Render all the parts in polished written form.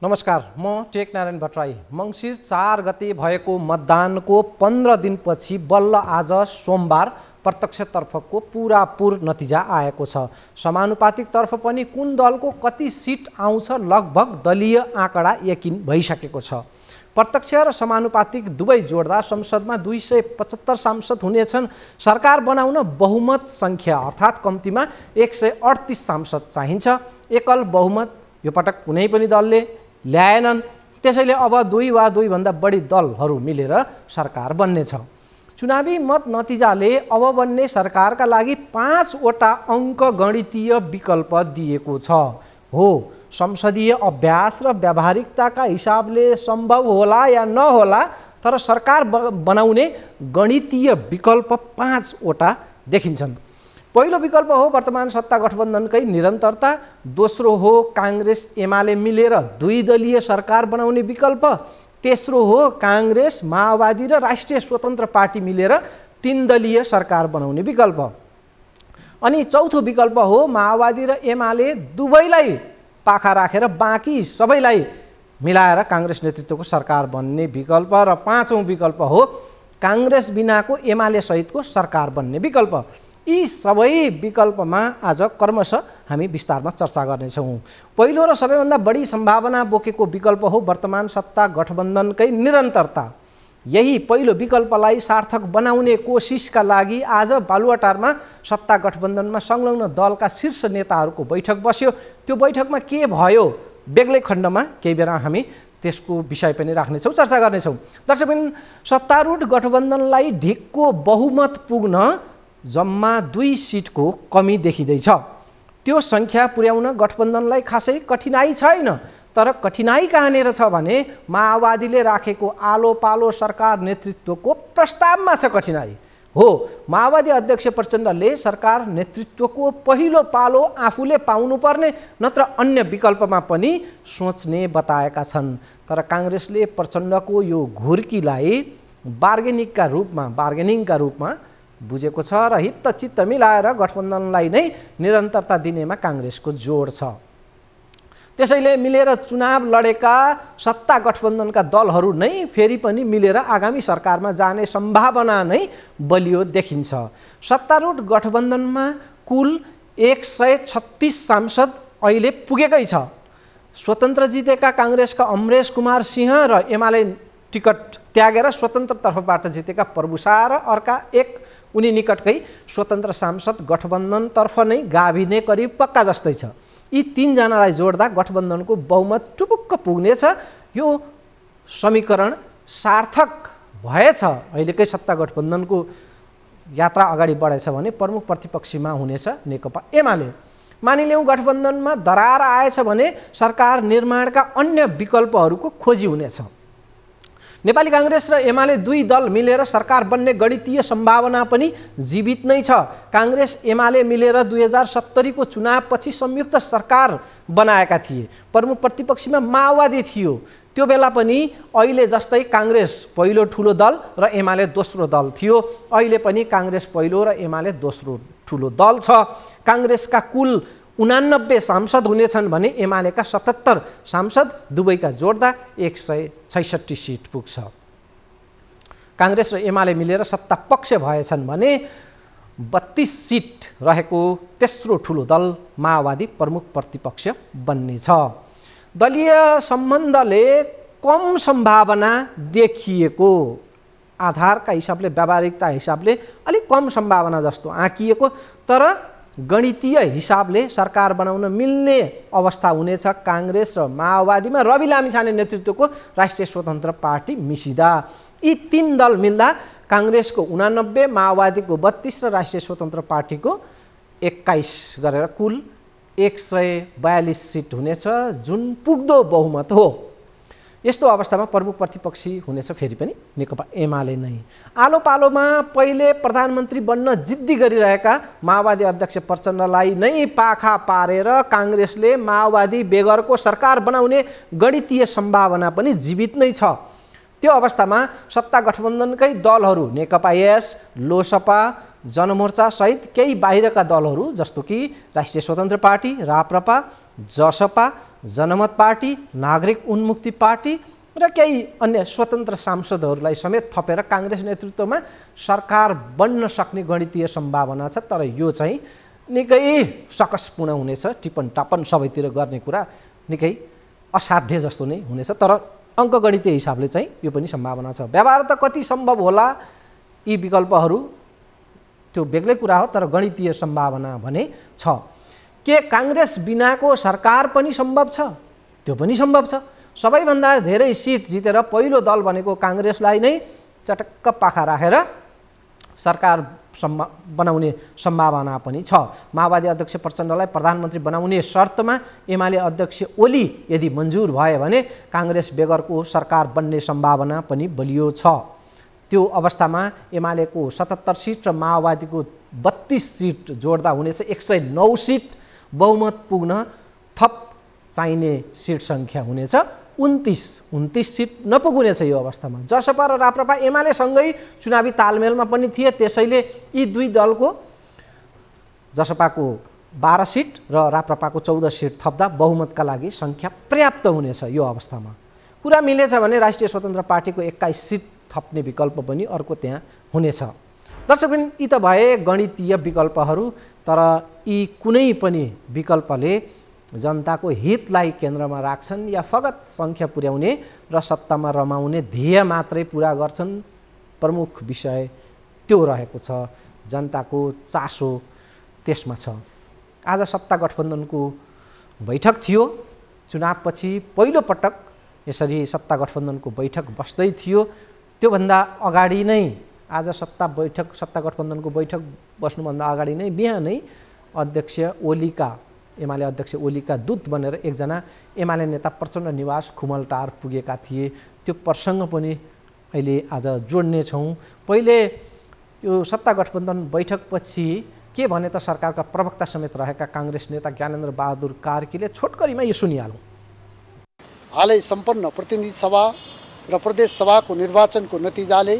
नमस्कार, म टेकनारायण भट्टराई। मङ्सिर 4 गते भएको मतदानको 15 दिनपछि बल्ल आज सोमबार प्रत्यक्षतर्फको पुरापुर नतिजा आएको छ। समानुपातिकतर्फ पनि कुन दलको कति सिट आउँछ लगभग दलीय आँकडा यकिन भइसकेको छ। प्रत्यक्ष र समानुपातिक दुवै जोड्दा संसदमा 275 सांसद हुनेछन्। सरकार बनाउन बहुमत सङ्ख्या अर्थात् कम्तीमा 138 सांसद चाहिन्छ। एकल बहुमत यो पटक कुनै पनि दलले ल्याएनन्। त्यसैले अब दुई वा दुईभन्दा बढी दलहरू मिलेर सरकार बन्नेछ। चुनावी मत नतिजाले अब बन्ने सरकारका लागि 5 वटा अङ्कगणितीय विकल्प दिएको छ। हो, संसदीय अभ्यास र व्यावहारिकताका हिसाबले सम्भव होला या नहोला, तर सरकार बनाउने गणितीय विकल्प 5 वटा देखिन्छन्। पहिलो विकल्प हो वर्तमान सत्ता गठबन्धनकै निरन्तरता। दोस्रो हो काङ्ग्रेस एमाले मिलेर दुई दलीय सरकार बनाउने विकल्प। तेस्रो हो काङ्ग्रेस माओवादी र राष्ट्रिय स्वतन्त्र पार्टी मिलेर 3 दलीय सरकार बनाउने विकल्प। अनि चौथो विकल्प हो माओवादी र एमाले दुवैलाई पाखा राखेर बाँकी सबैलाई मिलाएर काङ्ग्रेस नेतृत्वको सरकार बन्ने विकल्प। र पाँचौँ विकल्प हो काङ्ग्रेस बिनाको एमाले सहितको सरकार बन्ने विकल्प। यी सबै विकल्पमा आज क्रमशः हामी विस्तारमा चर्चा गर्नेछौँ। पहिलो र सबैभन्दा बढी सम्भावना बोकेको विकल्प हो वर्तमान सत्ता गठबन्धनकै निरन्तरता। यही पहिलो विकल्पलाई सार्थक बनाउने कोसिसका लागि आज बालुवाटारमा सत्ता गठबन्धनमा संलग्न दलका शीर्ष नेताहरूको बैठक बस्यो। त्यो बैठकमा के भयो बेग्लै खण्डमा केही बेला हामी त्यसको विषय पनि राख्नेछौँ, चर्चा गर्नेछौँ। दर्शकबिन, सत्तारूढ गठबन्धनलाई ढिक्को बहुमत पुग्न जम्मा 2 सिटको कमी देखिँदैछ। त्यो सङ्ख्या पुर्याउन गठबन्धनलाई खासै कठिनाई छैन। तर कठिनाई कहाँनिर छ भने माओवादीले राखेको आलो पालो सरकार नेतृत्वको प्रस्तावमा छ कठिनाई। हो, माओवादी अध्यक्ष प्रचण्डले सरकार नेतृत्वको पहिलो पालो आफूले पाउनुपर्ने नत्र अन्य विकल्पमा पनि सोच्ने बताएका छन्। तर काङ्ग्रेसले प्रचण्डको यो घुर्कीलाई बार्गेनिङका रूपमा बुझेको छ र हितचित्त मिलाएर गठबन्धनलाई नै निरन्तरता दिनेमा काङ्ग्रेसको जोड छ। त्यसैले मिलेर चुनाव लडेका सत्ता गठबन्धनका दलहरू नै फेरि पनि मिलेर आगामी सरकारमा जाने सम्भावना नै बलियो देखिन्छ। सत्तारूढ गठबन्धनमा कुल 136 सांसद अहिले पुगेकै छ। स्वतन्त्र जितेका काङ्ग्रेसका अमरेश कुमार सिंह र एमाले टिकट त्यागेर स्वतन्त्र तर्फबाट जितेका प्रभु शाह र अर्का एक उनी निकटकै स्वतन्त्र सांसद गठबन्धनतर्फ नै गाभिने करिब पक्का जस्तै छ। यी 3 जनालाई जोड्दा गठबन्धनको बहुमत टुपुक्क पुग्नेछ। यो समीकरण सार्थक भएछ। अहिलेकै सत्ता गठबन्धनको यात्रा अगाडि बढेछ भने प्रमुख प्रतिपक्षीमा हुनेछ नेकपा एमाले। मानिलियौँ गठबन्धनमा दरार आएछ भने सरकार निर्माणका अन्य विकल्पहरूको खोजी हुनेछ। नेपाली काङ्ग्रेस र एमाले 2 दल मिलेर सरकार बन्ने गणितीय सम्भावना पनि जीवित नै छ। काङ्ग्रेस एमाले मिलेर 2070 को चुनावपछि संयुक्त सरकार बनाएका थिए। प्रमुख प्रतिपक्षीमा माओवादी थियो। त्यो बेला पनि अहिले जस्तै काङ्ग्रेस पहिलो ठुलो दल र एमाले दोस्रो दल थियो। अहिले पनि काङ्ग्रेस पहिलो र एमाले दोस्रो ठुलो दल छ। काङ्ग्रेसका कुल 89 सांसद हुनेछन् भने एमालेका 77 सांसद दुवैका जोड्दा 166 सिट पुग्छ। काङ्ग्रेस र एमाले मिलेर सत्ता पक्ष भएछन् भने 32 सिट रहेको तेस्रो ठुलो दल माओवादी प्रमुख प्रतिपक्ष बन्नेछ। दलीय सम्बन्धले कम सम्भावना देखिएको, आधारका हिसाबले व्यावहारिकता हिसाबले अलिक कम सम्भावना जस्तो आँकिएको, तर गणितीय हिसाबले सरकार बनाउन मिल्ने अवस्था हुनेछ काङ्ग्रेस र माओवादीमा रवि लामिछाने नेतृत्वको राष्ट्रिय स्वतन्त्र पार्टी मिसिदा। यी 3 दल मिल्दा काङ्ग्रेसको 89, माओवादीको 32 र राष्ट्रिय स्वतन्त्र पार्टीको 21 गरेर कुल 142 सिट हुनेछ, जुन पुग्दो बहुमत हो। यस्तो अवस्थामा प्रमुख प्रतिपक्षी हुनेछ फेरि पनि नेकपा एमाले नै। आलो पालोमा पहिले प्रधानमन्त्री बन्न जिद्दी गरिरहेका माओवादी अध्यक्ष प्रचण्डलाई नै पाखा पारेर काङ्ग्रेसले माओवादी बेगरको सरकार बनाउने गणितीय सम्भावना पनि जीवित नै छ। त्यो अवस्थामा सत्ता गठबन्धनकै दलहरू नेकपा एस, लोसपा, जनमोर्चा सहित केही बाहिरका दलहरू जस्तो कि राष्ट्रिय स्वतन्त्र पार्टी, राप्रपा, जसपा जनमत पार्टी, नागरिक उन्मुक्ति पार्टी र केही अन्य स्वतन्त्र सांसदहरूलाई समेत थपेर काङ्ग्रेस नेतृत्वमा सरकार बन्न सक्ने गणितीय सम्भावना छ। तर यो चाहिँ निकै सकसपूर्ण हुनेछ। टिप्पण टापन सबैतिर गर्ने कुरा निकै असाध्य जस्तो नै हुनेछ। तर अङ्कगणितीय हिसाबले चाहिँ यो पनि सम्भावना छ। व्यवहार त कति सम्भव होला यी विकल्पहरू त्यो बेग्लै कुरा हो, तर गणितीय सम्भावना भने छ। के काङ्ग्रेस बिनाको सरकार पनि सम्भव छ? त्यो पनि सम्भव छ। सबैभन्दा धेरै सिट जितेर पहिलो दल भनेको काङ्ग्रेसलाई नै चटक्क पाखा राखेर सरकार बनाउने सम्भावना पनि छ। माओवादी अध्यक्ष प्रचण्डलाई प्रधानमन्त्री बनाउने शर्तमा एमाले अध्यक्ष ओली यदि मन्जुर भए भने काङ्ग्रेस बेगरको सरकार बन्ने सम्भावना पनि बलियो छ। त्यो अवस्थामा एमालेको 77 सिट र माओवादीको 32 सिट जोड्दा हुनेछ 109 सिट। बहुमत पुग्न थप चाहिने सिट सङ्ख्या हुनेछ 29 सिट नपुग्नेछ। यो अवस्थामा जसपा र राप्रपा एमालेसँगै चुनावी तालमेलमा पनि थिए, त्यसैले यी दुई दलको जसपाको 12 सिट र राप्रपाको 14 सिट थप्दा बहुमतका लागि सङ्ख्या पर्याप्त हुनेछ। यो अवस्थामा कुरा मिलेछ भने राष्ट्रिय स्वतन्त्र पार्टीको 21 सिट थप्ने विकल्प पनि अर्को त्यहाँ हुनेछ। दर्शकबिन यी त भए गणितीय विकल्पहरू, तर यी कुनै पनि विकल्पले जनताको हितलाई केन्द्रमा राख्छन् या फगत सङ्ख्या पुर्याउने र सत्तामा रमाउने ध्येय मात्रै पुरा गर्छन्? प्रमुख विषय त्यो रहेको छ। जनताको चासो त्यसमा छ। आज सत्ता गठबन्धनको बैठक थियो। चुनावपछि पहिलो पटक यसरी सत्ता गठबन्धनको बैठक बस्दै थियो। त्योभन्दा अगाडि नै आज सत्ता गठबन्धनको बैठक बस्नुभन्दा अगाडि नै बिहानै एमाले अध्यक्ष ओलीका दूत बनेर एकजना एमाले नेता प्रचण्ड निवास खुमलटार पुगेका थिए। त्यो प्रसङ्ग पनि अहिले आज जोड्नेछौँ। पहिले यो सत्ता गठबन्धन बैठकपछि के भने त सरकारका प्रवक्ता समेत रहेका काङ्ग्रेस नेता ज्ञानेन्द्र बहादुर कार्कीले छोटकरीमा यो सुनिहालौँ। हालै सम्पन्न प्रतिनिधि सभा र प्रदेश सभाको निर्वाचनको नतिजाले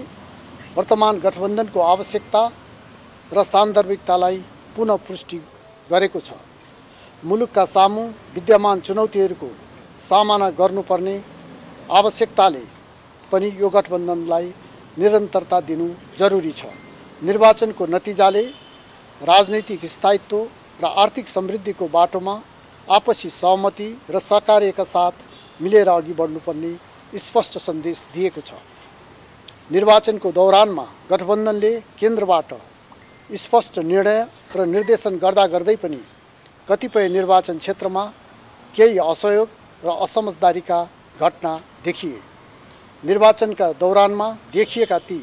वर्तमान गठबन्धनको आवश्यकता र सान्दर्भिकतालाई पुनः पुष्टि गरेको छ। मुलुकका सामु विद्यमान चुनौतीहरूको सामना गर्नुपर्ने आवश्यकताले पनि यो गठबन्धनलाई निरन्तरता दिनु जरुरी छ। निर्वाचनको नतिजाले राजनैतिक स्थायित्व र आर्थिक समृद्धिको बाटोमा आपसी सहमति र सहकार्यका साथ मिलेर अघि बढ्नुपर्ने स्पष्ट सन्देश दिएको छ। निर्वाचनको दौरानमा गठबन्धनले केन्द्रबाट स्पष्ट निर्णय र निर्देशन गर्दै पनि कतिपय निर्वाचन क्षेत्रमा केही असहयोग र असमझदारीका घटना देखिए। निर्वाचनका दौरानमा देखिएका ती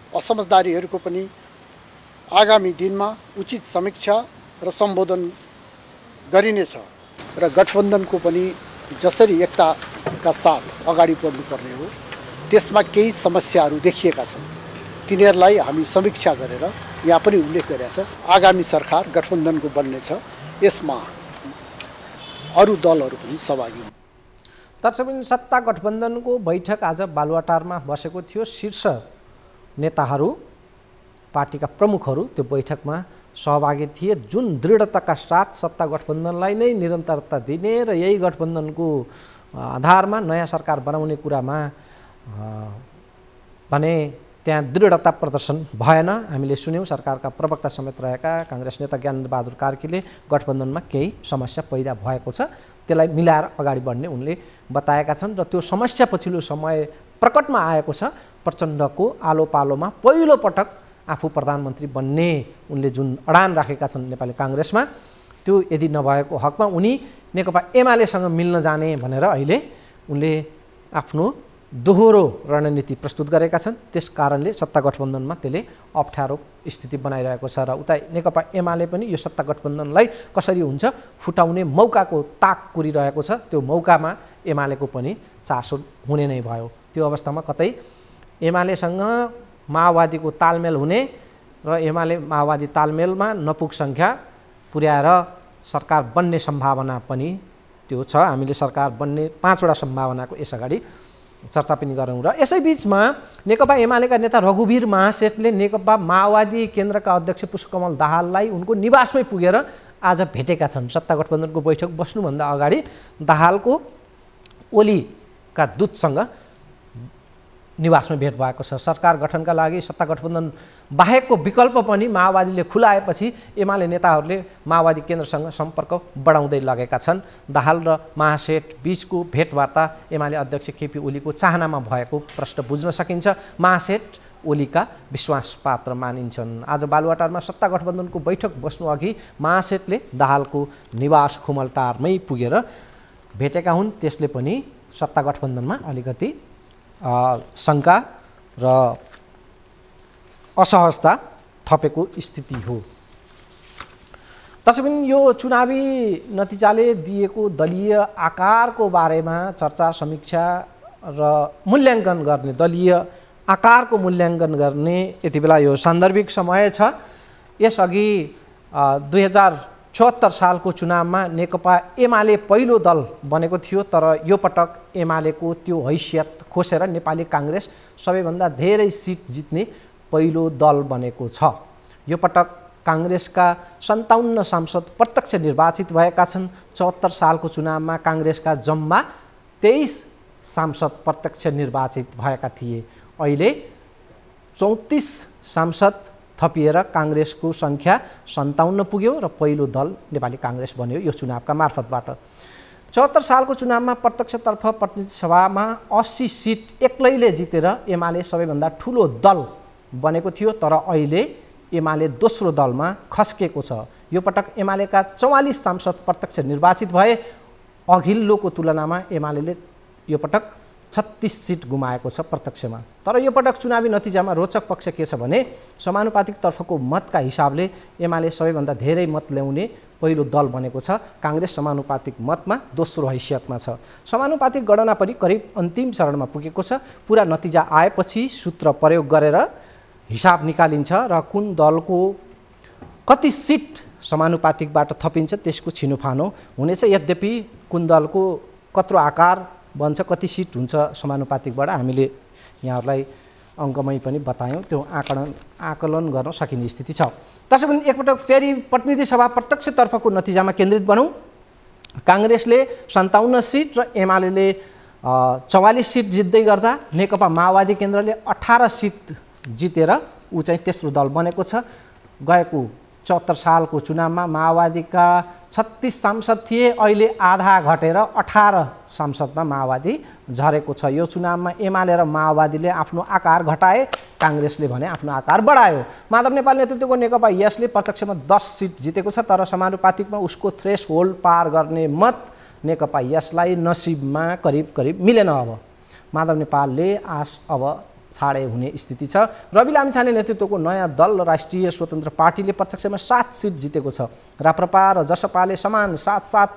असमझदारीहरूको पनि आगामी दिनमा उचित समीक्षा र सम्बोधन गरिनेछ र गठबन्धनको पनि जसरी एकताका साथ अगाडि बढ्नुपर्ने हो त्यसमा केही समस्याहरू देखिएका छन्। तिनीहरूलाई हामी समीक्षा गरेर यहाँ पनि उल्लेख गरेका छ। आगामी सरकार गठबन्धनको बन्नेछ, यसमा अरू दलहरू पनि सहभागी हुन्। दर्शकबिन सत्ता गठबन्धनको बैठक आज बालुवाटारमा बसेको थियो। शीर्ष नेताहरू, पार्टीका प्रमुखहरू त्यो बैठकमा सहभागी थिए। जुन दृढताका साथ सत्ता गठबन्धनलाई नै निरन्तरता दिने र यही गठबन्धनको आधारमा नयाँ सरकार बनाउने कुरामा भने त्यहाँ दृढता प्रदर्शन भएन। हामीले सुन्यौँ सरकारका प्रवक्ता समेत रहेका काङ्ग्रेस नेता ज्ञानेन्द्र बहादुर कार्कीले गठबन्धनमा केही समस्या पैदा भएको छ, त्यसलाई मिलाएर अगाडि बढ्ने उनले बताएका छन्। र त्यो समस्या पछिल्लो समय प्रकटमा आएको छ। प्रचण्डको आलो पालोमा पहिलो पटक आफू प्रधानमन्त्री बन्ने उनले जुन अडान राखेका छन् नेपाली काङ्ग्रेसमा, त्यो यदि नभएको हकमा उनी नेकपा एमालेसँग मिल्न जाने भनेर अहिले उनले आफ्नो दोहोरो रणनीति प्रस्तुत गरेका छन्। त्यस कारणले सत्ता गठबन्धनमा त्यसले अप्ठ्यारो स्थिति बनाइरहेको छ र उता नेकपा एमाले पनि यो सत्ता गठबन्धनलाई कसरी हुन्छ फुटाउने मौकाको ताक कुरिरहेको छ। त्यो मौकामा एमालेको पनि चासो हुने नै भयो। त्यो अवस्थामा कतै एमालेसँग माओवादीको तालमेल हुने र एमाले माओवादी तालमेलमा नपुग सङ्ख्या पुर्याएर सरकार बन्ने सम्भावना पनि त्यो छ। हामीले सरकार बन्ने 5 वटा सम्भावनाको यसअगाडि चर्चा पनि गरौँ। र यसै बिचमा नेकपा एमालेका नेता रघुवीर महासेठले नेकपा माओवादी केन्द्रका अध्यक्ष पुष्पकमल दाहाललाई उनको निवासमै पुगेर आज भेटेका छन्। सत्ता गठबन्धनको बैठक बस्नुभन्दा अगाडि दाहालको ओलीका दूतसँग निवासमा भेट भएको छ। सरकार गठनका लागि सत्ता गठबन्धन बाहेकको विकल्प पनि माओवादीले खुलाएपछि एमाले नेताहरूले माओवादी केन्द्रसँग सम्पर्क बढाउँदै लगेका छन्। दाहाल र महासेठ बीचको भेटवार्ता एमाले अध्यक्ष केपी ओलीको चाहनामा भएको प्रश्न बुझ्न सकिन्छ। महासेठ ओलीका विश्वास पात्र मानिन्छन्। आज बालुवाटारमा सत्ता गठबन्धनको बैठक बस्नु अघि महासेठले दाहालको निवास खुमलटारमै पुगेर भेटेका हुन्। त्यसले पनि सत्ता गठबन्धनमा अलिकति शङ्का र असहजता थपेको स्थिति हो। तसर्थ यो चुनावी नतिजाले दिएको दलीय आकारको बारेमा चर्चा समीक्षा र मूल्याङ्कन गर्ने, दलीय आकारको मूल्याङ्कन गर्ने यति बेला यो सान्दर्भिक समय छ। यसअघि 2074 सालको चुनावमा नेकपा एमाले पहिलो दल बनेको थियो, तर यो पटक एमालेको त्यो हैसियत खोसेर नेपाली काङ्ग्रेस सबैभन्दा धेरै सिट जित्ने पहिलो दल बनेको छ। यो पटक काङ्ग्रेसका 57 सांसद प्रत्यक्ष निर्वाचित भएका छन्। 74 सालको चुनावमा काङ्ग्रेसका जम्मा 23 सांसद प्रत्यक्ष निर्वाचित भएका थिए। अहिले 34 सांसद थपिएर काङ्ग्रेसको सङ्ख्या 57 पुग्यो र पहिलो दल नेपाली काङ्ग्रेस बन्यो यो चुनावका मार्फतबाट। 74 सालको चुनावमा प्रत्यक्षतर्फ प्रतिनिधि सभामा 80 सिट एक्लैले जितेर एमाले सबैभन्दा ठुलो दल बनेको थियो, तर अहिले एमाले दोस्रो दलमा खस्केको छ। यो पटक एमालेका 44 सांसद प्रत्यक्ष निर्वाचित भए। अघिल्लोको तुलनामा एमाले यो पटक 36 सिट गुमाएको छ प्रत्यक्षमा। तर यो पटक चुनावी नतिजामा रोचक पक्ष के छ भने समानुपातिक तर्फको मतका हिसाबले एमाले सबैभन्दा धेरै मत ल्याउने पहिलो दल बनेको छ। काङ्ग्रेस समानुपातिक मतमा दोस्रो हैसियतमा छ। समानुपातिक गणना पनि करिब अन्तिम चरणमा पुगेको छ। पुरा नतिजा आएपछि सूत्र प्रयोग गरेर हिसाब निकालिन्छ र कुन दलको कति सिट समानुपातिकबाट थपिन्छ त्यसको छिनोफानो हुनेछ। यद्यपि कुन दलको कत्रो आकार बन्छ, कति सिट हुन्छ समानुपातिकबाट हामीले यहाँहरूलाई अङ्कमै पनि बतायौँ, त्यो आकलन गर्न सकिने स्थिति छ। त्यसो भने एकपटक फेरि प्रतिनिधि सभा प्रत्यक्षतर्फको नतिजामा केन्द्रित बनौँ। काङ्ग्रेसले 57 सिट र एमाले 44 सिट जित्दै गर्दा नेकपा माओवादी केन्द्रले 18 सिट जितेर ऊ चाहिँ तेस्रो दल बनेको छ। गएको 74 सालको चुनावमा माओवादीका 36 सांसद थिए, अहिले आधा घटेर 18 सांसदमा माओवादी झरेको छ। यो चुनावमा एमाले र माओवादीले आफ्नो आकार घटाए, काङ्ग्रेसले भने आफ्नो आकार बढायो। माधव नेपाल नेतृत्वको नेकपा यसले प्रत्यक्षमा 10 सिट जितेको छ, तर समानुपातिकमा उसको थ्रेस होल्ड पार गर्ने मत नेकपा यसलाई नसिबमा करिब मिलेन। अब माधव नेपालले आश अब छाडे हुने स्थिति छ। रवि लामिछाने नेतृत्वको नयाँ दल र राष्ट्रिय स्वतन्त्र पार्टीले प्रत्यक्षमा 7 सिट जितेको छ। राप्रपा र जसपाले समान 7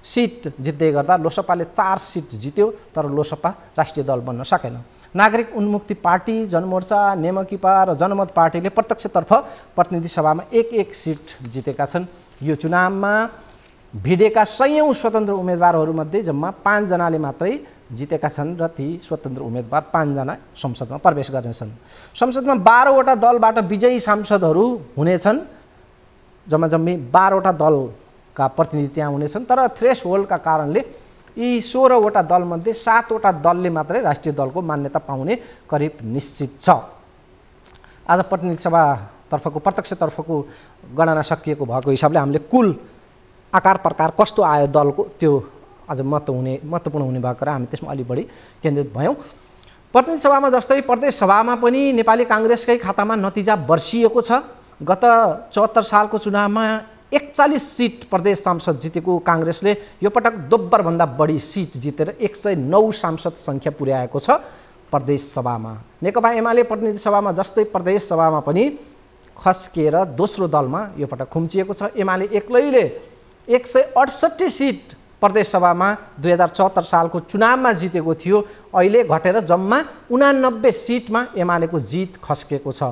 सिट जित्दै गर्दा लोसपाले 4 सिट जित्यो, तर लोसपा राष्ट्रिय दल बन्न सकेन। नागरिक उन्मुक्ति पार्टी, जनमोर्चा, नेमकिपा र जनमत पार्टीले प्रत्यक्षतर्फ प्रतिनिधि सभामा 1-1 सिट जितेका छन्। यो चुनावमा भिडेका 100औं स्वतन्त्र उम्मेदवारहरूमध्ये जम्मा 5 जनाले मात्रै जितेका छन् र ती स्वतन्त्र उम्मेदवार 5 जना संसदमा प्रवेश गर्नेछन्। संसदमा 12 वटा दलबाट विजयी सांसदहरू हुनेछन्। जम्मी 12 वटा दलका प्रतिनिधि त्यहाँ हुनेछन्, तर थ्रेस होल्डका कारणले यी 16 वटा दलमध्ये 7 वटा दलले मात्रै राष्ट्रिय दलको मान्यता पाउने करिब निश्चित छ। आज प्रतिनिधि सभातर्फको प्रत्यक्षतर्फको गणना सकिएको भएको हिसाबले हामीले कुल आकार प्रकार कस्तो आयो दलको त्यो आज महत्त्वपूर्ण हुने भएको र हामी त्यसमा अलि बढी केन्द्रित भयौँ। प्रतिनिधि सभामा जस्तै प्रदेश सभामा पनि नेपाली काङ्ग्रेसकै खातामा नतिजा बर्सिएको छ। गत 74 सालको चुनावमा 41 सिट प्रदेश सांसद जितेको काङ्ग्रेसले यो पटक दोब्बरभन्दा बढी सिट जितेर 109 सांसद सङ्ख्या पुर्याएको छ प्रदेश सभामा। नेकपा एमाले प्रतिनिधि सभामा जस्तै प्रदेश सभामा पनि खस्केर दोस्रो दलमा यो पटक खुम्चिएको छ। एमाले एक्लैले 168 सिट प्रदेश सभामा 2074 सालको चुनावमा जितेको थियो, अहिले घटेर जम्मा 89 सिटमा एमालेको जित खस्केको छ।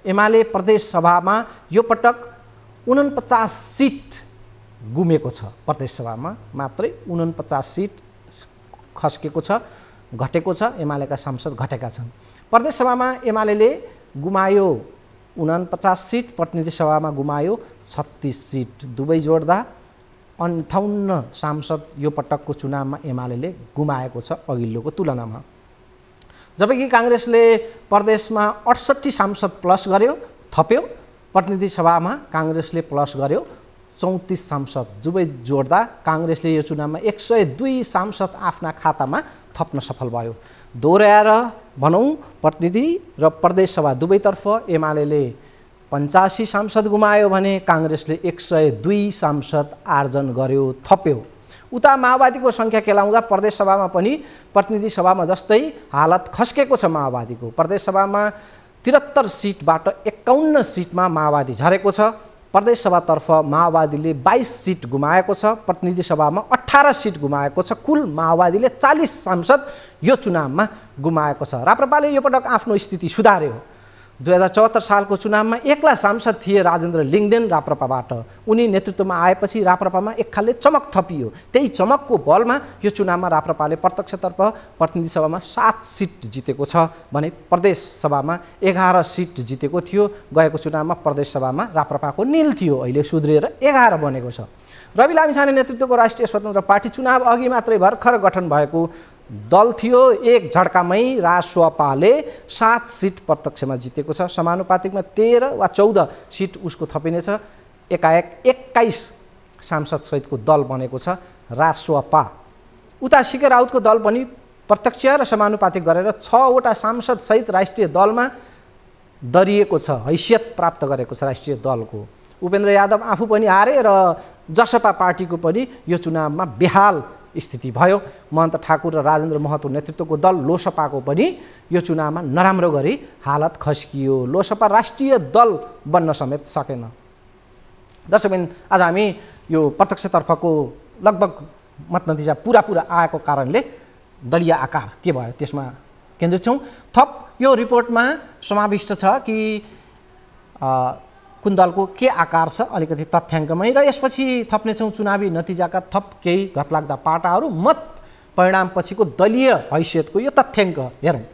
एमाले प्रदेश सभामा यो पटक 49 सिट गुमेको छ। प्रदेश सभामा मात्रै 49 सिट खस्केको छ। घटेको छ, एमालेका सांसद घटेका छन्। प्रदेश सभामा एमाले गुमायो 49 सिट, प्रतिनिधि सभामा गुमायो 36 सिट, दुवै जोड्दा 58 सांसद यो पटकको चुनावमा एमाले गुमाएको छ अघिल्लोको तुलनामा। जबकि काङ्ग्रेसले प्रदेशमा 68 सांसद प्लस गर्यो, थप्यो। प्रतिनिधि सभामा काङ्ग्रेसले प्लस गर्यो 34 सांसद, दुवै जोड्दा काङ्ग्रेसले यो चुनावमा 102 सांसद आफ्ना खातामा थप्न सफल भयो। दोहोऱ्याएर भनौँ प्रतिनिधि र प्रदेश सभा दुवैतर्फ एमाले 85 सांसद गुमायो भने काङ्ग्रेसले 102 सांसद आर्जन गर्यो, थप्यो। उता माओवादीको सङ्ख्या केलाउँदा प्रदेश सभामा पनि प्रतिनिधि सभामा जस्तै हालत खस्केको छ माओवादीको। प्रदेश सभामा 73 सिटबाट 51 सिटमा माओवादी झरेको छ। प्रदेश सभातर्फ माओवादीले 22 सिट गुमाएको छ, प्रतिनिधि सभामा 18 सिट गुमाएको छ। कुल माओवादीले 40 सांसद यो चुनावमा गुमाएको छ। राप्रपाले यो पटक आफ्नो स्थिति सुधार्यो। 2074 सालको चुनावमा एक्ला सांसद थिए राजेन्द्र लिङ्गदेन राप्रपाबाट। उनी नेतृत्वमा आएपछि राप्रपामा एक खालले चमक थपियो। त्यही चमकको बलमा यो चुनावमा राप्रपाले प्रत्यक्षतर्फ प्रतिनिधि सभामा 7 सिट जितेको छ भने प्रदेश सभामा 11 सिट जितेको थियो। गएको चुनावमा प्रदेश सभामा राप्रपाको निल थियो, अहिले सुध्रिएर 11 बनेको छ। रवि लामिछाने नेतृत्वको राष्ट्रिय स्वतन्त्र पार्टी चुनाव अघि मात्रै भर्खर गठन भएको दल थियो। एक झड्कामै रासपाले 7 सिट प्रत्यक्षमा जितेको छ। समानुपातिकमा 13 वा 14 सिट उसको थपिनेछ। एकाएक 21 सांसद सहितको दल बनेको छ रासपा। उता सीके राउतको दल पनि प्रत्यक्ष र समानुपातिक गरेर 6 वटा सांसद सहित राष्ट्रिय दलमा दरिएको छ, हैसियत प्राप्त गरेको छ राष्ट्रिय दलको। उपेन्द्र यादव आफू पनि हारे र जसपा पार्टीको पनि यो चुनावमा बेहाल स्थिति भयो। महन्त ठाकुर र राजेन्द्र महतो नेतृत्वको दल लोसपाको पनि यो चुनावमा नराम्रो गरी हालत खस्कियो। लोसपा राष्ट्रिय दल बन्न समेत सकेन। दर्शकबिन, आज हामी यो प्रत्यक्षतर्फको लगभग मतनतिजा पुरा आएको कारणले दलीय आकार के भयो त्यसमा केन्द्रित छौँ। थप यो रिपोर्टमा समाविष्ट छ कि कुन दलको के आकार छ अलिकति तथ्याङ्कमै, र यसपछि थप्नेछौँ चुनावी नतिजाका थप केही घतलाग्दा पाटाहरू, मत परिणामपछिको दलीय हैसियतको यो तथ्याङ्क हेरौँ।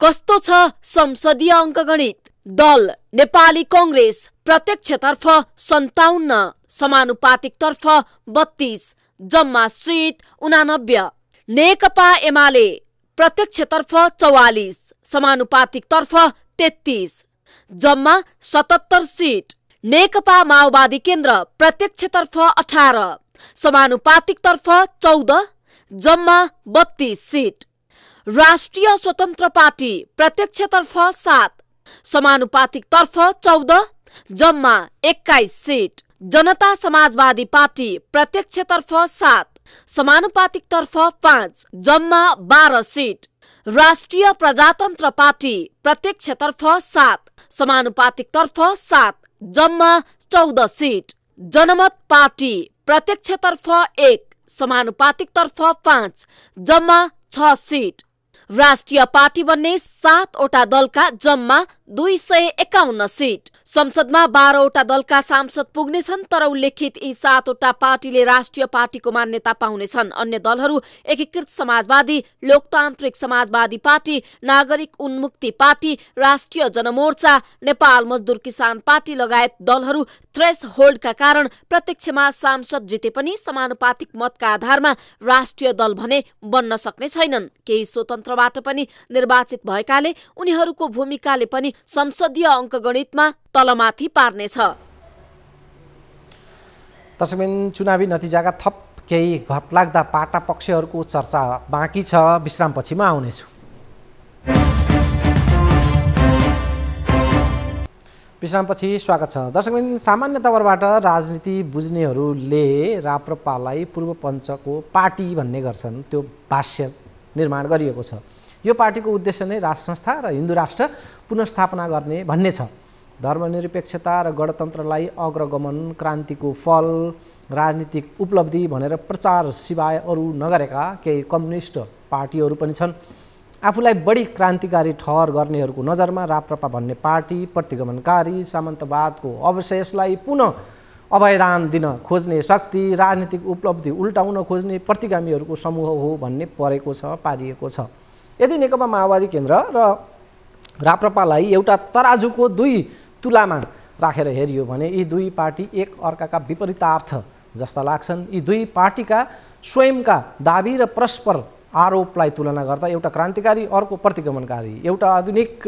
कस्तो छ संसदीय अङ्कगणित? दल नेपाली कांग्रेस प्रत्यक्षतर्फ 57, समानुपातिकतर्फ 32, जम्मा सीट 89। नेकपा एमाले प्रत्यक्षतर्फ 44, समानुपातिकतर्फ 33, जम्मा 77 सीट। नेकपा माओवादी केन्द्र प्रत्यक्षतर्फ 18, समानुपातिकतर्फ 14, जम्मा 32 सीट। राष्ट्रिय स्वतन्त्र पार्टी प्रत्यक्षतर्फ 7, समानुपातिकतर्फ 14, जम्मा 21 सीट। जनता समाजवादी पार्टी प्रत्यक्षतर्फ 7, समानुपातिकतर्फ 5, जम्मा 12 सीट। राष्ट्रिय प्रजातन्त्र पार्टी प्रत्यक्षतर्फ 7, समानुपातिकतर्फ 7, जम्मा 14 सीट। जनमत पार्टी प्रत्यक्षतर्फ 1, समानुपातिकतर्फ 5, जम्मा 6 सीट। राष्ट्रिय पार्टी बन्ने 7 वटा दलका जम्मा 251 सीट। संसदमा 12 वटा दलका सांसद पुग्नेछन्, तर उल्लेखित यी 7 वटा पार्टीले राष्ट्रिय पार्टीको मान्यता पाउनेछन्। अन्य दलहरू एकीकृत समाजवादी, लोकतान्त्रिक समाजवादी पार्टी, नागरिक उन्मुक्ति पार्टी, राष्ट्रिय जनमोर्चा, नेपाल मजदुर किसान पार्टी लगायत दलहरू थ्रेस होल्डका कारण प्रत्यक्षमा सांसद जिते पनि समानुपातिक मतका आधारमा राष्ट्रिय दल भने बन्न सक्ने छैनन्। केही स्वतन्त्रबाट पनि निर्वाचित भएकाले उनीहरूको भूमिकाले पनि संसदीय अङ्कगणितमा तलमाथि पार्नेछ। दर्शकबिन, चुनावी नतिजाका थप केही घतलाग्दा पाटा पक्षहरूको चर्चा बाँकी छ, विश्रामपछि म आउनेछु। विश्रामपछि स्वागत छ। दर्शकबिन, सामान्य तवरबाट राजनीति बुझ्नेहरूले राप्रपालाई पूर्व पञ्चको पार्टी भन्ने गर्छन्। त्यो भाष्य निर्माण गरिएको छ। यो पार्टीको उद्देश्य नै राष्ट्र संस्था र हिन्दू राष्ट्र पुनर्स्थापना गर्ने भन्ने छ। धर्मनिरपेक्षता र गणतन्त्रलाई अग्रगमन, क्रान्तिको फल, राजनीतिक उपलब्धि भनेर प्रचार सिवाय अरू नगरेका केही कम्युनिस्ट पार्टीहरू पनि छन्। आफूलाई बढी क्रान्तिकारी ठहर गर्नेहरूको नजरमा राप्रपा भन्ने पार्टी प्रतिगमनकारी, सामन्तवादको अवशेषलाई पुनः अभयदान दिन खोज्ने शक्ति, राजनीतिक उपलब्धि उल्टाउन खोज्ने प्रतिगामीहरूको समूह हो भन्ने पारिएको छ। यदि नेकपा माओवादी केन्द्र र राप्रपालाई एउटा तराजुको दुई तुलामा राखेर हेरियो भने यी दुई पार्टी एक अर्काका विपरीतार्थ जस्ता लाग्छन्। यी दुई पार्टीका स्वयंका दाबी र परस्पर आरोपलाई तुलना गर्दा एउटा क्रान्तिकारी अर्को प्रतिगमनकारी, एउटा आधुनिक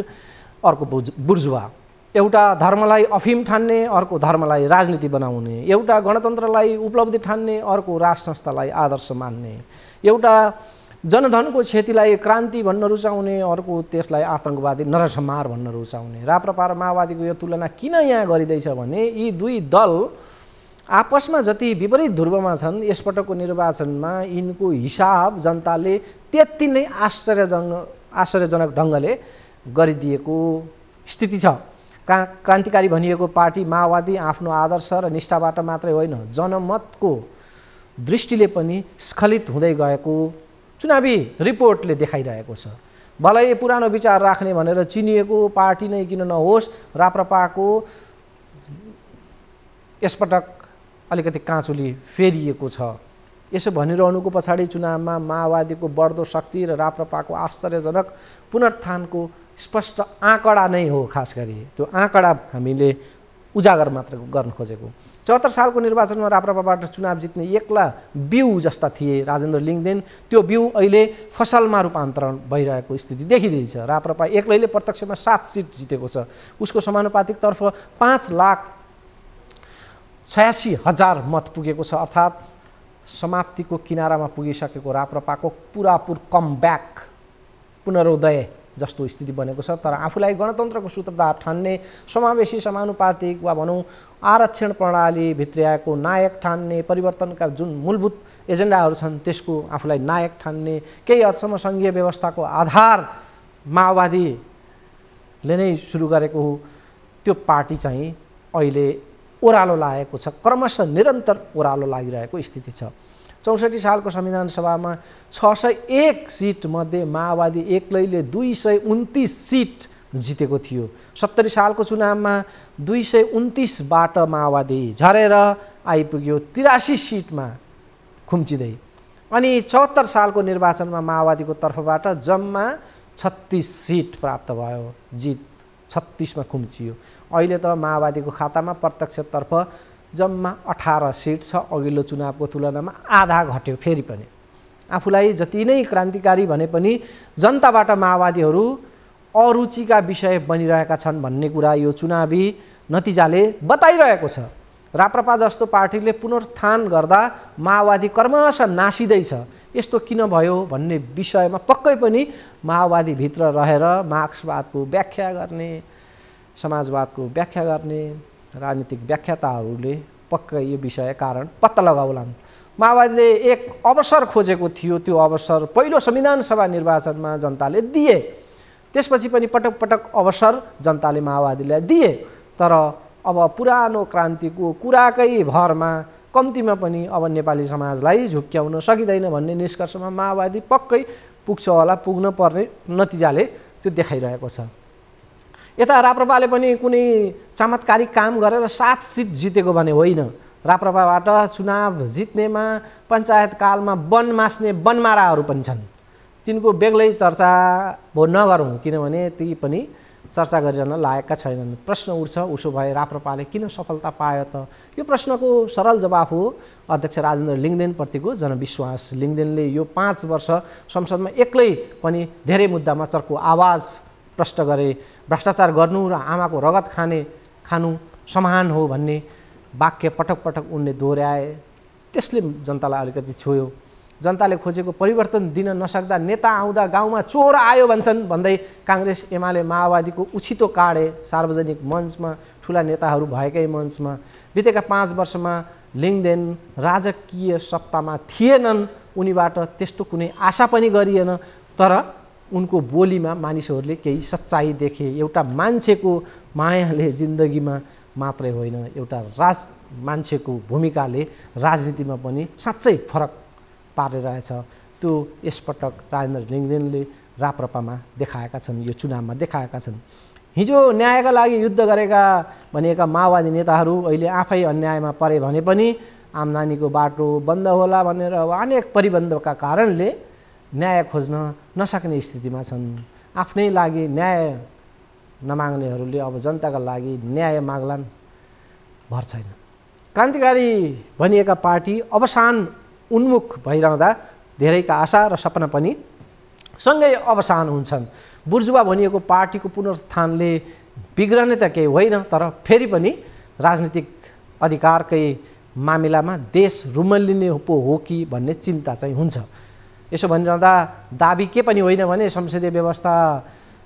अर्को बुर्जुवा, एउटा धर्मलाई अफिम ठान्ने अर्को धर्मलाई राजनीति बनाउने, एउटा गणतन्त्रलाई उपलब्धि ठान्ने अर्को राज संस्थालाई आदर्श मान्ने, एउटा जनधनको क्षतिलाई क्रान्ति भन्न रुचाउने अर्को त्यसलाई आतंकवादी नरसंहार भन्न रुचाउने। राप्रपा र माओवादीको यो तुलना किन यहाँ गरिँदैछ भने यी दुई दल आपसमा जति विपरीत ध्रुवमा छन् यसपटकको निर्वाचनमा यिनको हिसाब जनताले त्यति नै आश्चर्यजनक ढङ्गले गरिदिएको स्थिति छ। क्रान्तिकारी भनिएको पार्टी माओवादी आफ्नो आदर्श र निष्ठाबाट मात्रै होइन जनमतको दृष्टिले पनि स्खलित हुँदै गएको चुनावी रिपोर्टले देखाइरहेको छ। भलै पुरानो विचार राख्ने भनेर चिनिएको पार्टी नै किन नहोस्, राप्रपाको यसपटक अलिकति काँचुली फेरिएको छ। यसो भनिरहनुको पछाडि चुनावमा माओवादीको बढ्दो शक्ति र राप्रपाको आश्चर्यजनक पुनरुत्थानको स्पष्ट आँकडा नै हो। खास गरी त्यो आँकडा हामीले उजागर मात्र गर्न खोजेको। 74 सालको निर्वाचनमा राप्रपाबाट चुनाव जित्ने एक्ला बिउ जस्ता थिए राजेन्द्र लिङदेन, त्यो बिउ अहिले फसलमा रूपान्तरण भइरहेको स्थिति देखिँदैछ। राप्रपा एक्लैले प्रत्यक्षमा 7 सिट जितेको छ। उसको समानुपातिकतर्फ 5,86,000 मत पुगेको छ। अर्थात् समाप्तिको किनारामा पुगिसकेको राप्रपाको पुरापुर कमब्याक पुनरोदय जस्तो स्थिति बनेको छ। तर आफूलाई गणतन्त्रको सूत्रधार ठान्ने, समावेशी समानुपातिक वा भनौँ आरक्षण प्रणाली भित्र्याएको नायक ठान्ने, परिवर्तनका जुन मूलभूत एजेन्डाहरू छन् त्यसको आफूलाई नायक ठान्ने, केही हदसम्म सङ्घीय व्यवस्थाको आधार माओवादीले नै सुरु गरेको हो त्यो पार्टी चाहिँ अहिले ओह्रालो लागेको छ। क्रमशः निरन्तर ओह्रालो लागिरहेको स्थिति छ। 64 सालको संविधान सभामा 601 सिट मध्ये माओवादी एक्लैले 229 सिट जितेको थियो। 70 सालको चुनावमा 229बाट माओवादी झरेर आइपुग्यो 83 सिटमा खुम्चिँदै। अनि 74 सालको निर्वाचनमा माओवादीको तर्फबाट जम्मा 36 सिट प्राप्त भयो, जित 36मा खुम्चियो। अहिले त माओवादीको खातामा प्रत्यक्षतर्फ जम्मा 18 सिट छ। अघिल्लो चुनावको तुलनामा आधा घट्यो। फेरि पनि आफूलाई जति नै क्रान्तिकारी भने पनि जनताबाट माओवादीहरू अरुचिका विषय बनिरहेका छन् भन्ने कुरा यो चुनावी नतिजाले बताइरहेको छ। राप्रपा जस्तो पार्टीले पुनरुत्थान गर्दा माओवादी क्रमशः नासिँदैछ। यस्तो किन भयो भन्ने विषयमा पक्कै पनि माओवादीभित्र रहेर मार्क्सवादको व्याख्या गर्ने, समाजवादको व्याख्या गर्ने राजनीतिक व्याख्याताहरूले पक्कै यो विषय कारण पत्ता लगाउलान्। माओवादीले एक अवसर खोजेको थियो, त्यो अवसर पहिलो संविधान सभा निर्वाचनमा जनताले दिए। त्यसपछि पनि पटक पटक अवसर जनताले माओवादीलाई दिए। तर अब पुरानो क्रान्तिको कुराकै भरमा कम्तीमा पनि अब नेपाली समाजलाई झुक्क्याउन सकिँदैन भन्ने निष्कर्षमा माओवादी पक्कै पुग्छ होला, पुग्न पर्ने नतिजाले त्यो देखाइरहेको छ। यता राप्रपाले पनि कुनै चमत्कारिक काम गरेर 7 सिट जितेको भने होइन। राप्रपाबाट चुनाव जित्नेमा पञ्चायतकालमा वन मास्ने वनमाराहरू पनि छन्। तिनको बेग्लै चर्चा नगरौँ, किनभने ती पनि चर्चा गरिरहन लायकका छैनन्। प्रश्न उठ्छ, उसो भए राप्रपाले किन सफलता पायो त? यो प्रश्नको सरल जवाफ हो अध्यक्ष राजेन्द्र लिङदेनप्रतिको जनविश्वास। लिङदेनले यो 5 वर्ष संसदमा एक्लै पनि धेरै मुद्दामा चर्को आवाज प्रष्ट गरे। भ्रष्टाचार गर्नु र आमाको रगत खानु समान हो भन्ने वाक्य पटक पटक उनले दोहोऱ्याए। त्यसले जनतालाई अलिकति छोयो। जनताले खोजेको परिवर्तन दिन नसक्दा नेता आउँदा गाउँमा चोर आयो भन्छन् भन्दै काङ्ग्रेस एमाले माओवादीको उछितो काडे सार्वजनिक मञ्चमा, ठुला नेताहरू भएकै मञ्चमा। बितेका 5 वर्षमा लिङदेन राजकीय सत्तामा थिएनन्, उनीबाट त्यस्तो कुनै आशा पनि गरिएन। तर उनको बोलीमा मानिसहरूले केही सच्चाइ देखे। एउटा मान्छेको मायाले जिन्दगीमा मात्रै होइन, एउटा मान्छेको भूमिकाले राजनीतिमा पनि साँच्चै फरक पारिरहेछ। त्यो यसपटक राजेन्द्र लिङदेनले राप्रपामा देखाएका छन्, यो चुनावमा देखाएका छन्। हिजो न्यायका लागि युद्ध गरेका भनिएका माओवादी नेताहरू अहिले आफै अन्यायमा परे भने पनि आम्दानीको बाटो बन्द होला भनेर अनेक प्रतिबन्धका कारणले न्याय खोज्न नसक्ने स्थितिमा छन्। आफ्नै लागि न्याय नमाग्नेहरूले अब जनताका लागि न्याय माग्लान्, भर छैन। क्रान्तिकारी भनिएका पार्टी अवसान उन्मुख भइरहँदा धेरैका आशा र सपना पनि सँगै अवसान हुन्छन्। बुर्जुवा भनिएको पार्टीको पुनरुत्थानले बिग्रने त केही होइन, तर फेरि पनि राजनीतिक अधिकारकै मामिलामा देश रुमल्लिने पो हो कि भन्ने चिन्ता चाहिँ हुन्छ। यसो भनिरहँदा दाबी के पनि होइन भने संसदीय व्यवस्था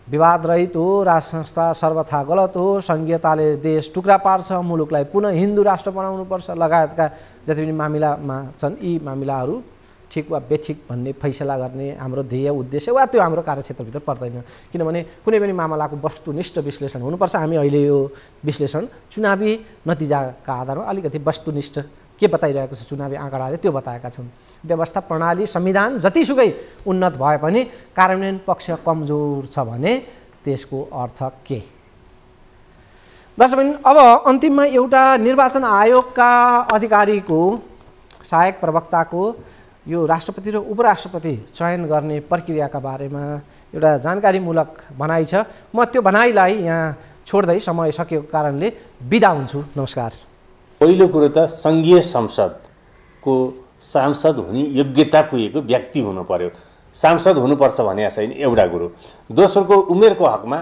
विवाद रहित हो, राज संस्था सर्वथा गलत हो, सङ्घीयताले देश टुक्रा पार्छ, मुलुकलाई पुनः हिन्दू राष्ट्र बनाउनुपर्छ लगायतका जति पनि मामिलामा छन्, यी मामिलाहरू ठिक वा बेठिक भन्ने फैसला गर्ने हाम्रो ध्येय उद्देश्य वा त्यो हाम्रो कार्यक्षेत्रभित्र पर्दैन। किनभने कुनै पनि मामलाको वस्तुनिष्ठ विश्लेषण हुनुपर्छ। हामी अहिले यो विश्लेषण चुनावी नतिजाका आधारमा अलिकति वस्तुनिष्ठ के बताइरहेको छ चुनावी आँकडाले त्यो बताएका छन्। व्यवस्था प्रणाली संविधान जतिसुकै उन्नत भए पनि कार्यान्वयन पक्ष कमजोर छ भने त्यसको अर्थ के? दर्शकबिन, अब अन्तिममा एउटा निर्वाचन आयोगका अधिकारीको सहायक प्रवक्ताको यो राष्ट्रपति र उपराष्ट्रपति चयन गर्ने प्रक्रियाका बारेमा एउटा जानकारीमूलक भनाइ छ। म त्यो भनाइलाई यहाँ छोड्दै समय सकेको कारणले बिदा हुन्छु। नमस्कार। पहिलो कुरो त सङ्घीय संसदको सांसद हुने योग्यता पुगेको व्यक्ति हुनु पर्यो। सांसद हुनुपर्छ भने छैन एउटा कुरो। दोस्रोको उमेरको हकमा,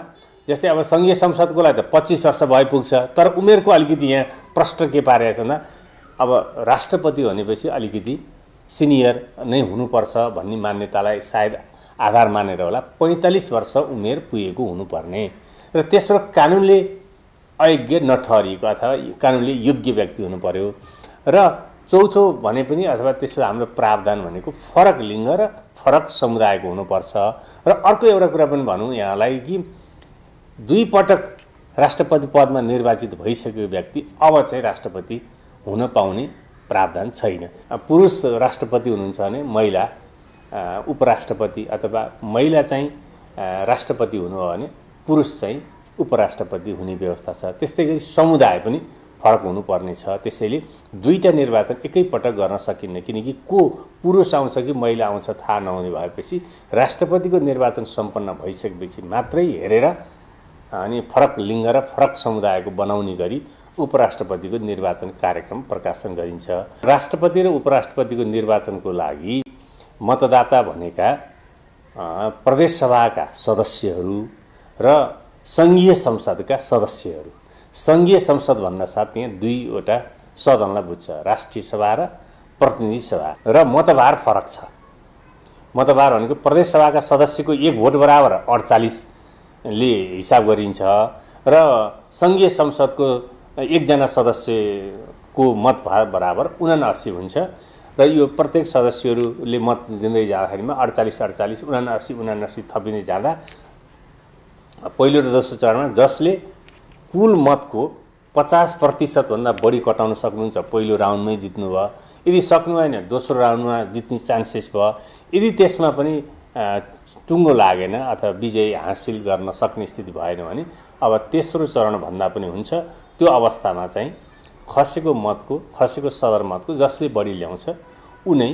जस्तै अब सङ्घीय संसदको लागि त 25 वर्ष भइ पुग्छ, तर उमेरको अलिकति यहाँ प्रश्न के पारेको छ भन्दा अब राष्ट्रपति भनेपछि अलिकति सिनियर नै हुनुपर्छ भन्ने मान्यतालाई सायद आधार मानेर होला 45 वर्ष उमेर पुगेको हुनुपर्ने र तेस्रो कानुनले अयोग्य नठहरिएको अथवा कानुनले योग्य व्यक्ति हुनु पर्यो र चौथो भने पनि अथवा त्यसो हाम्रो प्रावधान भनेको फरक लिङ्ग र फरक समुदायको हुनुपर्छ। र अर्को एउटा कुरा पनि भनौँ यहाँलाई कि 2 पटक राष्ट्रपति पदमा निर्वाचित भइसकेको व्यक्ति अब चाहिँ राष्ट्रपति हुन पाउने प्रावधान छैन। पुरुष राष्ट्रपति हुनुहुन्छ भने महिला उपराष्ट्रपति अथवा महिला चाहिँ राष्ट्रपति हुनु हो भने पुरुष चाहिँ उपराष्ट्रपति हुने व्यवस्था छ। त्यस्तै गरी समुदाय पनि फरक हुनुपर्ने छ। त्यसैले 2टा निर्वाचन एकैपटक गर्न सकिन्न, किनकि को पुरुष आउँछ कि महिला आउँछ थाहा नहुने भएपछि राष्ट्रपतिको निर्वाचन सम्पन्न भइसकेपछि मात्रै हेरेर अनि फरक लिङ्ग र फरक समुदायको बनाउने गरी उपराष्ट्रपतिको निर्वाचन कार्यक्रम प्रकाशन गरिन्छ। राष्ट्रपति र उपराष्ट्रपतिको निर्वाचनको लागि मतदाता भनेका प्रदेश सभाका सदस्यहरू र सङ्घीय संसदका सदस्यहरू। सङ्घीय संसद भन्न साथ यहाँ 2वटा सदनलाई बुझ्छ, राष्ट्रिय सभा र प्रतिनिधि सभा, र मतभार फरक छ। मतभार भनेको प्रदेश सभाका सदस्यको 1 भोट बराबर 48 ले हिसाब गरिन्छ र सङ्घीय संसदको 1 जना सदस्यको मत बराबर 79 हुन्छ र यो प्रत्येक सदस्यहरूले मत दिँदै जाँदाखेरिमा 48 79 थपिँदै जाँदा पहिलो र दोस्रो चरणमा जसले कुल मतको 50% भन्दा बढी कटाउन सक्नुहुन्छ पहिलो राउन्डमै जित्नुभयो। यदि सक्नु भएन दोस्रो राउन्डमा जित्ने चान्सेस भयो। यदि त्यसमा पनि टुङ्गो लागेन अथवा विजय हासिल गर्न सक्ने स्थिति भएन भने अब तेस्रो चरण भन्दा पनि हुन्छ। त्यो अवस्थामा चाहिँ खसेको सदरमतको जसले बढी ल्याउँछ उनै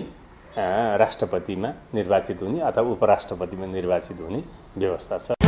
राष्ट्रपतिमा निर्वाचित हुने अथवा उपराष्ट्रपतिमा निर्वाचित हुने व्यवस्था छ।